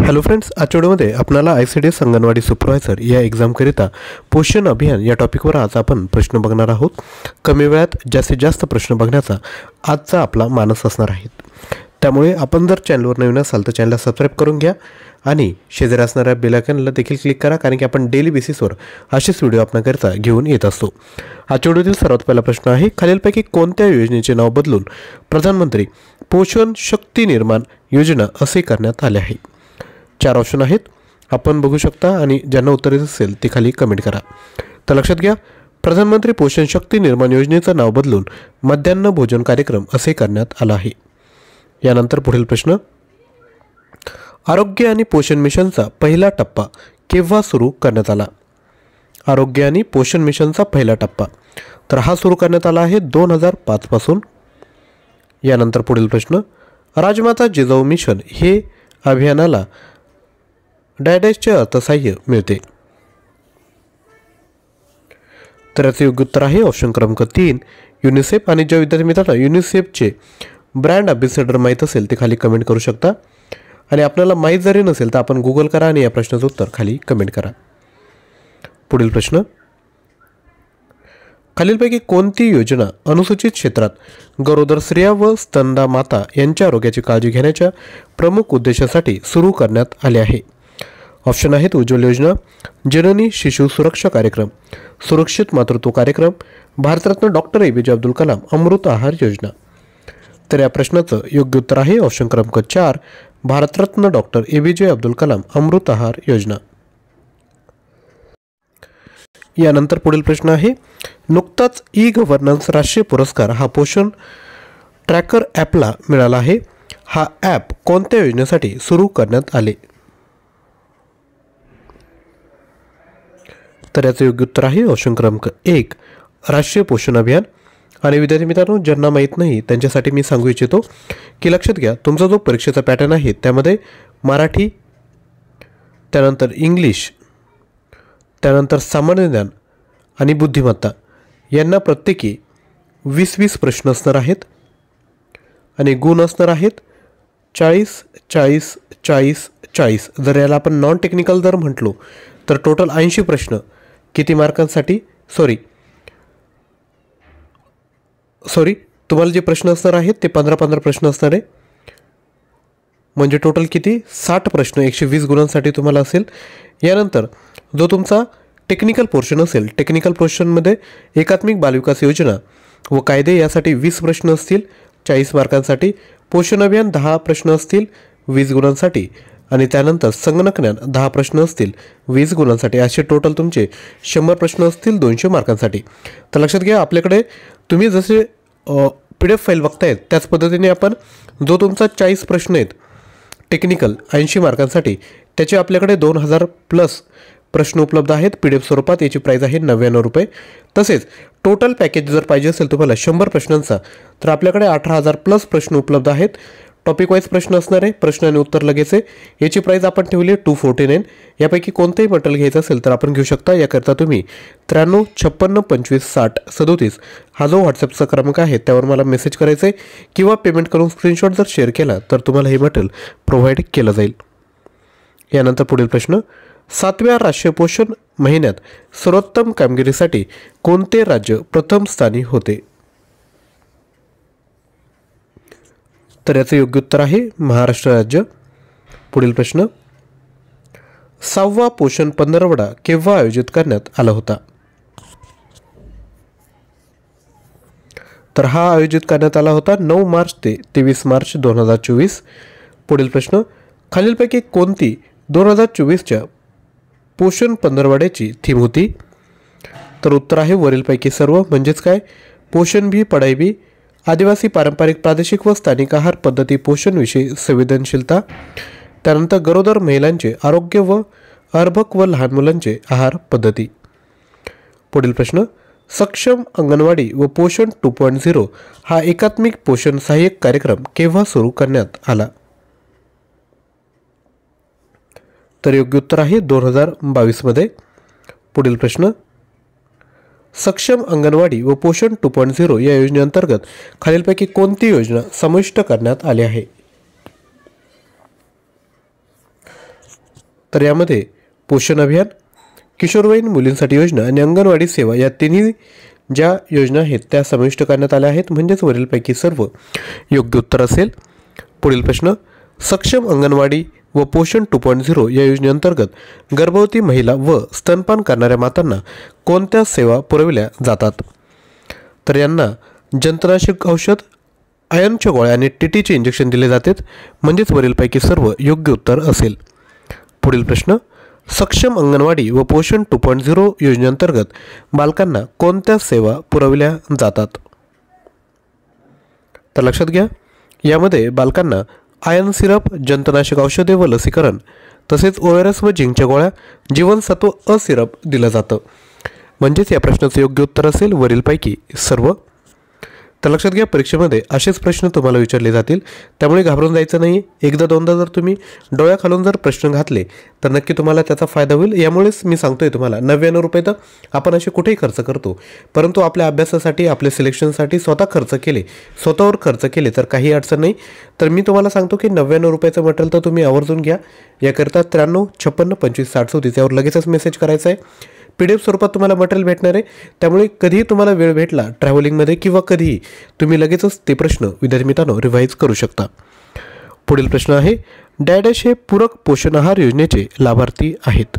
Hello friends, आजच्या व्हिडिओमध्ये आपल्याला ICDS अंगणवाडी सुपरवायझर या एक्झामकरिता पोषण अभियान या टॉपिकवर आज आपण प्रश्न बघणार आहोत। कमी वेळात जास्तीत जास्त प्रश्न बघण्याचा आजचा आपला मानस असणार आहे। त्यामुळे आपण जर चॅनलवर नवीन असाल तर चॅनलला सबस्क्राइब करून घ्या आणि शेजारी असणाऱ्या बेल आयकॉनला देखील क्लिक करा, कारण की आपण डेली बेसिसवर असेच व्हिडिओ आपल्याकरिता घेऊन येत असतो। आजच्या व्हिडिओतील सर्वात पहिला प्रश्न आहे, खालीलपैकी कोणत्या योजनेचे नाव बदलून प्रधानमंत्री पोषण शक्ती निर्माण योजना असे करण्यात आले आहे? 4 ऑप्शन आहेत, आपण बघू शकता आणि ज्यांना उत्तर असेल ते खाली कमेंट करा। तर लक्षात घ्या, प्रधानमंत्री पोषण शक्ती निर्माण योजनेचं नाव बदलून मध्यान्ह भोजन कार्यक्रम असे करण्यात आला आहे। यानंतर पुढील प्रश्न, आरोग्य आणि पोषण मिशनचा पहिला टप्पा केव्हा सुरू करण्यात आला? आरोग्य आणि पोषण मिशनचा पहिला टप्पा तर हा सुरू करण्यात आला आहे 2005 पासून। यानंतर पुढील प्रश्न, राजमाता जिजाऊ मिशन हे अभियानाला डॅडॅशचे अर्थसहाय्य मिळते? तर याचे योग्य उत्तर आहे ऑप्शन क्रमांक 3 युनिसेफ। आणि ज्या विद्यार्थी मित्रांना युनिसेफचे ब्रँड अम्बॅसेडर माहीत असेल ते खाली कमेंट करू शकता, आणि आपल्याला माहीत जरी नसेल तर आपण गुगल करा आणि या प्रश्नाचं उत्तर खाली कमेंट करा। पुढील प्रश्न, खालीलपैकी कोणती योजना अनुसूचित क्षेत्रात गरोदर स्त्रिया व स्तनदा माता यांच्या आरोग्याची काळजी घेण्याच्या प्रमुख उद्देशासाठी सुरू करण्यात आली आहे? ऑप्शन आहेत, उज्ज्वल योजना, जननी शिशु सुरक्षा कार्यक्रम, सुरक्षित मातृत्व कार्यक्रम, भारतरत्न डॉक्टर APJ अब्दुल कलाम अमृत आहार योजना। तर या प्रश्नाचं योग्य उत्तर आहे ऑप्शन क्रमांक 4 भारतरत्न डॉक्टर APJ अब्दुल कलाम अमृत आहार योजना। यानंतर पुढील प्रश्न आहे, नुकताच ई-गव्हर्नन्स राष्ट्रीय पुरस्कार हा पोषण ट्रॅकर ॲपला मिळाला आहे। हा ॲप कोणत्या योजनेसाठी सुरू करण्यात आले? तर याचं योग्य उत्तर आहे ऑप्शन क्रमांक 1 राष्ट्रीय पोषण अभियान। आणि विद्यार्थी मित्रांनो, ज्यांना माहीत नाही त्यांच्यासाठी मी सांगू इच्छितो की लक्षात घ्या, तुमचा जो परीक्षेचा पॅटर्न आहे त्यामध्ये मराठी, त्यानंतर इंग्लिश, त्यानंतर सामान्य ज्ञान आणि बुद्धिमत्ता यांना प्रत्येकी 20-20 प्रश्न असणार आहेत आणि गुण असणार आहेत 40, 40, 40, 40। जर याला आपण नॉन टेक्निकल जर म्हटलो तर टोटल 80 प्रश्न किती मार्कांसाठी, सॉरी तुम्हाला जे प्रश्न असणार आहेत ते 15-15 प्रश्न असणार आहे, म्हणजे टोटल किती 60 प्रश्न 120 गुणांसाठी तुम्हाला असेल। यानंतर जो तुमचा टेक्निकल पोर्शन असेल, टेक्निकल पोर्शनमध्ये एकात्मिक बालविकास योजना व कायदे यासाठी 20 प्रश्न असतील 40 मार्कांसाठी, पोषण अभियान 10 प्रश्न असतील 20 गुणांसाठी, आणि त्यानंतर संगणक ज्ञान 10 प्रश्न असतील 20 गुणांसाठी। असे टोटल तुमचे 100 प्रश्न असतील 200 मार्कांसाठी। तर लक्षात घ्या, आपल्याकडे तुम्ही जसे PDF फाईल बघतायत त्याच पद्धतीने आपण जो तुमचा 40 प्रश्न आहेत टेक्निकल 80 मार्कांसाठी, त्याचे आपल्याकडे 2000+ प्रश्न उपलब्ध आहेत PDF स्वरूपात। याची प्राईस आहे 99 रुपये। तसेच टोटल पॅकेज जर पाहिजे असेल तुम्हाला 100 प्रश्नांचा तर आपल्याकडे 18,000+ प्रश्न उपलब्ध आहेत। टॉपिक वाईज प्रश्न असणार आहे, प्रश्न आणि उत्तर लगेच आहे। याची प्राईस आपण ठेवली आहे 249। यापैकी कोणतेही मटेरियल घ्यायचं असेल तर आपण घेऊ शकता। याकरता तुम्ही 93 56 25 60 37 हा जो व्हॉट्सअपचा क्रमांक आहे त्यावर मला मेसेज करायचा आहे, किंवा पेमेंट करून स्क्रीनशॉट जर शेअर केला तर तुम्हाला हे मटेरियल प्रोव्हाइड केलं जाईल। यानंतर पुढील प्रश्न, 7व्या राष्ट्रीय पोषण महिन्यात सर्वोत्तम कामगिरीसाठी कोणते राज्य प्रथम स्थानी होते? तर याचे योग्य उत्तर आहे महाराष्ट्र राज्य। पुढील प्रश्न, 6वा पोषण पंधरवडा केव्हा आयोजित करण्यात आला होता? तर हा आयोजित करण्यात आला होता 9 मार्च ते 23 मार्च 2024। पुढील प्रश्न, खालीलपैकी कोणती 2024च्या पोषण पंधरवड्याची थीम होती? तर उत्तर आहे वरीलपैकी सर्व। म्हणजेच काय, पोषण भी पढाई भी, आदिवासी पारंपरिक प्रादेशिक व स्थानिक आहार पद्धती पोषणविषयी संवेदनशीलता, त्यानंतर गरोदर महिलांचे आरोग्य व अर्भक व लहान मुलांचे आहार पद्धती। पुढील प्रश्न, सक्षम अंगणवाडी व पोषण 2.0 हा एकात्मिक पोषण सहाय्यक कार्यक्रम केव्हा सुरू करण्यात आला? तर योग्य उत्तर आहे 2022 मध्ये। पुढील प्रश्न, सक्षम अंगणवाडी व पोषण 2.0 या योजनेअंतर्गत खालीलपैकी कोणती योजना समाविष्ट करण्यात आली आहे? तर यामध्ये पोषण अभियान, किशोरवयीन मुलींसाठी योजना आणि अंगणवाडी सेवा या तिन्ही ज्या योजना आहेत त्या समाविष्ट करण्यात आल्या आहेत. म्हणजेच वरीलपैकी सर्व योग्य उत्तर असेल. पुढील प्रश्न, सक्षम अंगणवाडी व पोषण 2.0 या योजनेअंतर्गत गर्भवती महिला व स्तनपान करणाऱ्या मातांना कोणत्या सेवा पुरविल्या जातात? तर यांना जंतुनाशक औषध, आयर्नच्या गोळ्या आणि टीटीचे इंजेक्शन दिले जातात. म्हणजेच वरीलपैकी सर्व योग्य उत्तर असेल. पुढील प्रश्न, सक्षम अंगणवाडी व पोषण 2.0 योजनेअंतर्गत बालकांना कोणत्या सेवा पुरविल्या जातात? तर लक्षात घ्या, यामध्ये बालकांना आयर्न सिरप, जंतुनाशक औषधे व लसीकरण तसेच ORS व झिंकच्या गोळ्या, जीवनसत्व अ सिरप दिलं जातं. म्हणजेच या प्रश्नाचं योग्य उत्तर असेल वरीलपैकी सर्व. तर लक्षात घ्या, परीक्षेमध्ये असेच प्रश्न तुम्हाला विचारले जातील, त्यामुळे घाबरून जायचं नाही. एकदा दोनदा जर तुम्ही डोळ्याखालून जर प्रश्न घातले तर नक्की तुम्हाला त्याचा फायदा होईल. यामुळेच मी सांगतोय तुम्हाला 99 रुपये तर आपण असे कुठेही खर्च करतो, परंतु आपल्या अभ्यासासाठी, आपल्या सिलेक्शनसाठी स्वतः खर्च केले, स्वतःवर खर्च केले तर काही अडचण नाही. तर मी तुम्हाला सांगतो की 99 रुपयाचं मटेरियल तर तुम्ही आवर्जून घ्या. याकरिता 93 56 25 60 यावर लगेचच मेसेज करायचा आहे. PDF स्वरूपात तुम्हाला मटेरियल भेटणार आहे, त्यामुळे कधीही तुम्हाला वेळ भेटला ट्रॅव्हलिंगमध्ये किंवा कधीही तुम्ही लगेचच ते प्रश्न विद्यार्थी मित्रांनो रिवाईज करू शकता. पुढील प्रश्न आहे, डॅडॅश हे पूरक पोषण आहार योजनेचे लाभार्थी आहेत.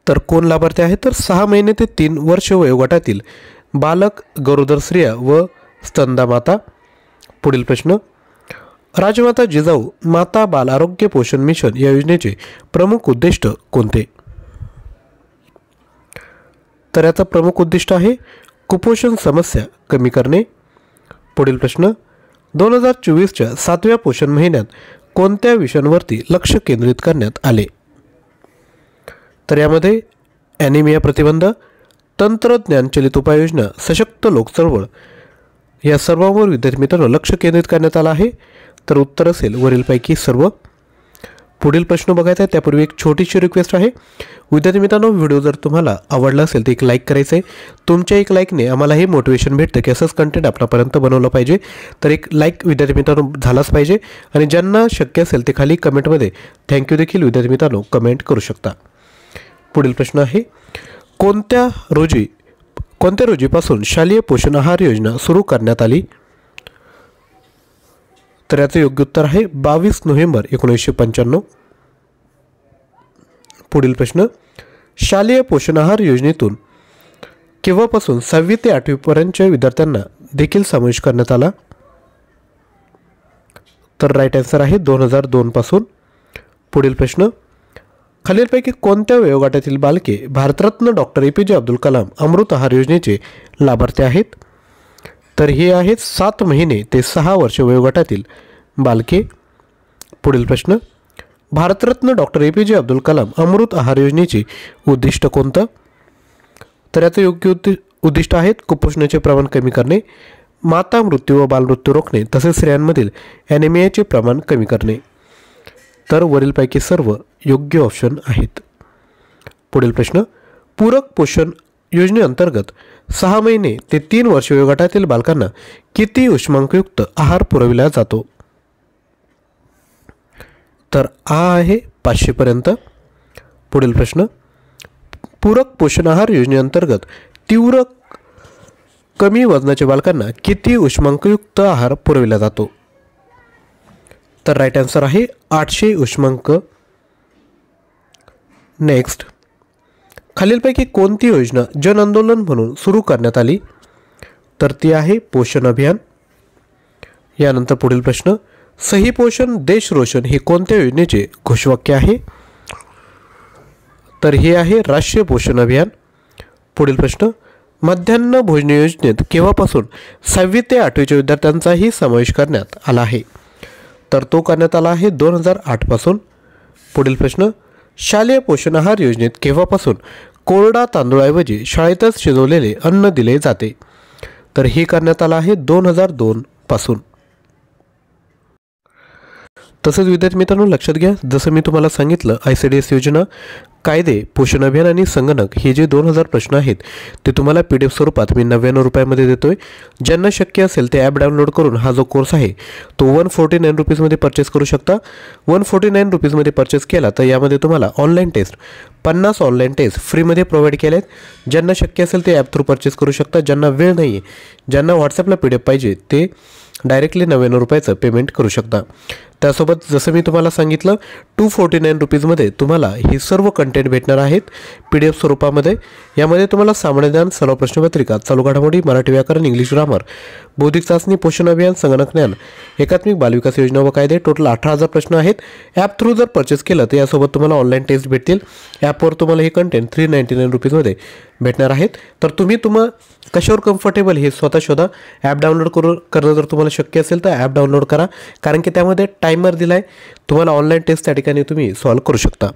तर कोण लाभार्थी आहेत? तर 6 महिने ते 3 वर्ष वयोगटातील बालक, गरोदर स्त्रिया व स्तनदा माता. पुढील प्रश्न, राजमाता जिजाऊ माता बाल आरोग्य पोषण मिशन या योजनेचे प्रमुख उद्दिष्ट कोणते? तर याचा प्रमुख उद्दिष्ट आहे कुपोषण समस्या कमी करणे. पुढील प्रश्न, 2024च्या 7व्या पोषण महिन्यात कोणत्या विषयांवरती लक्ष केंद्रित करण्यात आले? तर यामध्ये ॲनिमिया प्रतिबंध, तंत्रज्ञानचलित उपाययोजना, सशक्त लोक चळवळ या सर्वांवर विद्यार्थी मित्रांनो लक्ष केंद्रित करण्यात आलं आहे. तर उत्तर असेल वरीलपैकी सर्व. पुढील प्रश्न बघायचा आहे त्यापूर्वी एक छोटीशी रिक्वेस्ट आहे. विद्यार्थी मित्रांनो, व्हिडिओ जर तुम्हाला आवडला असेल तर एक लाईक करायचं आहे. तुमच्या एक लाईकने आम्हालाही मोटिवेशन भेटतं की असंच कंटेंट आपल्यापर्यंत बनवलं पाहिजे. तर एक लाईक विद्यार्थी मित्रांनो झालाच पाहिजे. आणि ज्यांना शक्य असेल ते खाली कमेंटमध्ये थँक्यू देखील विद्यार्थी मित्रांनो कमेंट करू शकता. पुढील प्रश्न आहे, कोणत्या रोजीपासून शालेय पोषण आहार योजना सुरू करण्यात आली? तर याचं योग्य उत्तर आहे 22 नोव्हेंबर 1995. पुढील प्रश्न, शालेय पोषण आहार योजनेतून केव्हापासून 6वी ते 8वी पर्यंतच्या विद्यार्थ्यांना देखील समावेश करण्यात आला? तर राईट आन्सर आहे 2002 पासून. पुढील प्रश्न, खालीलपैकी कोणत्या वयोगटातील बालके भारतरत्न डॉक्टर APJ अब्दुल कलाम अमृत आहार योजनेचे लाभार्थी आहेत? तर हे आहेत 7 महिने ते 6 वर्ष वयोगटातील बालके. पुढील प्रश्न, भारतरत्न डॉक्टर APJ अब्दुल कलाम अमृत आहार योजनेचे उद्दिष्ट कोणतं? तर याचं योग्य उद्दिष्ट आहेत कुपोषणाचे प्रमाण कमी करणे, माता मृत्यू व बालमृत्यू रोखणे तसेच स्त्रियांमधील ॲनिमियाचे प्रमाण कमी करणे. तर वरीलपैकी सर्व योग्य ऑप्शन आहेत. पुढील प्रश्न, पूरक पोषण योजनेअंतर्गत 6 महिने ते 3 वर्ष वयोगटातील बालकांना किती उष्मांकयुक्त आहार पुरविला जातो? तर आहे 500 पर्यंत. पुढील प्रश्न, पूरक पोषण आहार योजनेअंतर्गत तीव्र कमी वजनाच्या बालकांना किती उष्मांकयुक्त आहार पुरविला जातो? तर राईट आन्सर आहे 800 उष्मांक. नेक्स्ट, खालीलपैकी कोणती योजना जन आंदोलन म्हणून सुरू करण्यात आली? तर ती आहे पोषण अभियान. यानंतर पुढील प्रश्न, सही पोषण देश रोशन हे कोणत्या योजनेचे घोषवाक्य आहे? तर हे आहे राष्ट्रीय पोषण अभियान. पुढील प्रश्न, मध्यान्ह भोजन योजनेत केव्हापासून 6वी ते 8वीच्या विद्यार्थ्यांचाही समावेश करण्यात आला आहे? तर तो करण्यात आला आहे 2008 पासून. पुढील प्रश्न, शालेय पोषण आहार योजनेत केव्हापासून कोरडा तांदूळाऐवजी शाळेतच शिजवलेले अन्न दिले जाते? तर हे करण्यात आलं आहे 2002 पासून. तसेच विद्यार्थी मित्रांनो लक्षात घ्या, जसं मी तुम्हाला सांगितलं ICDS योजना कायदे, पोषण अभियान आणि संगणक हे जे 2000 प्रश्न आहेत ते तुम्हाला PDF स्वरूपात मी 99 रुपयामध्ये देतोय. ज्यांना शक्य असेल ते ॲप डाउनलोड करून हा जो कोर्स आहे तो 149 रुपीजमध्ये परचेस करू शकता. 149 रुपीजमध्ये परचेस केला तर यामध्ये तुम्हाला ऑनलाईन टेस्ट 50 ऑनलाईन टेस्ट फ्रीमध्ये प्रोव्हाइड केले आहेत. ज्यांना शक्य असेल ते ॲप थ्रू परचेस करू शकता. ज्यांना वेळ नाही आहे, ज्यांना व्हॉट्सॲपला PDF पाहिजे ते डायरेक्टली 99 रुपयाचं पेमेंट करू शकता. त्यासोबत जसं मी तुम्हाला सांगितलं 249 रुपीजमध्ये तुम्हाला हे सर्व कंटेंट भेटणार आहेत PDF स्वरूपामध्ये. यामध्ये तुम्हाला सामान्य ज्ञान, सर्व प्रश्नपत्रिका, चालू घडामोडी, मराठी व्याकरण, इंग्लिश ग्रामर, बौद्धिक चाचणी, पोषण अभियान, संगणक ज्ञान, एकात्मिक बालविकास योजना व कायदे टोटल 18,000 प्रश्न आहेत. ॲप थ्रू जर परचेस केलं तर यासोबत तुम्हाला ऑनलाईन टेस्ट भेटतील. ॲपवर तुम्हाला हे कंटेंट 399 रुपीजमध्ये भेटणार आहेत. तर तुम्ही कशावर कम्फर्टेबल हे स्वतः शोधा. ॲप डाउनलोड करणं जर तुम्हाला शक्य असेल तर ॲप डाउनलोड करा, कारण की त्यामध्ये टायमर दिला आहे. तुम्हाला ऑनलाईन टेस्ट त्या ठिकाणी तुम्ही सॉल्व करू शकता.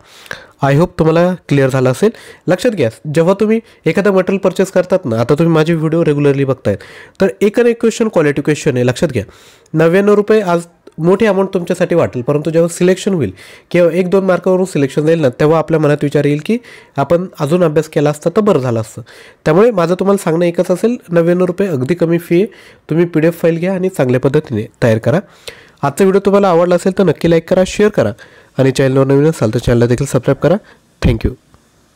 आय होप तुम्हाला क्लिअर झालं असेल. लक्षात घ्या, जेव्हा तुम्ही एखादं मटेरियल परचेस करतात ना, आता तुम्ही माझे व्हिडिओ रेग्युलरली बघतायत तर एक क्वेश्चन क्वालिटी क्वेश्चन आहे. लक्षात घ्या, 99 रुपये आज मोठी अमाऊंट तुमच्यासाठी वाटेल, परंतु जेव्हा सिलेक्शन होईल किंवा 1-2 मार्कावरून सिलेक्शन जाईल ना, तेव्हा आपल्या मनात विचार येईल की आपण अजून अभ्यास केला असता तर बरं झालं असतं. त्यामुळे माझं तुम्हाला सांगणं एकच असेल, 99 रुपये अगदी कमी फी आहे. तुम्ही PDF फाईल घ्या आणि चांगल्या पद्धतीने तयार करा. आजचा व्हिडिओ तुम्हाला आवडला असेल तर नक्की लाईक करा, शेअर करा आणि चॅनलवर नवीन असाल तर चॅनलला देखील सबस्क्राईब करा. थँक्यू.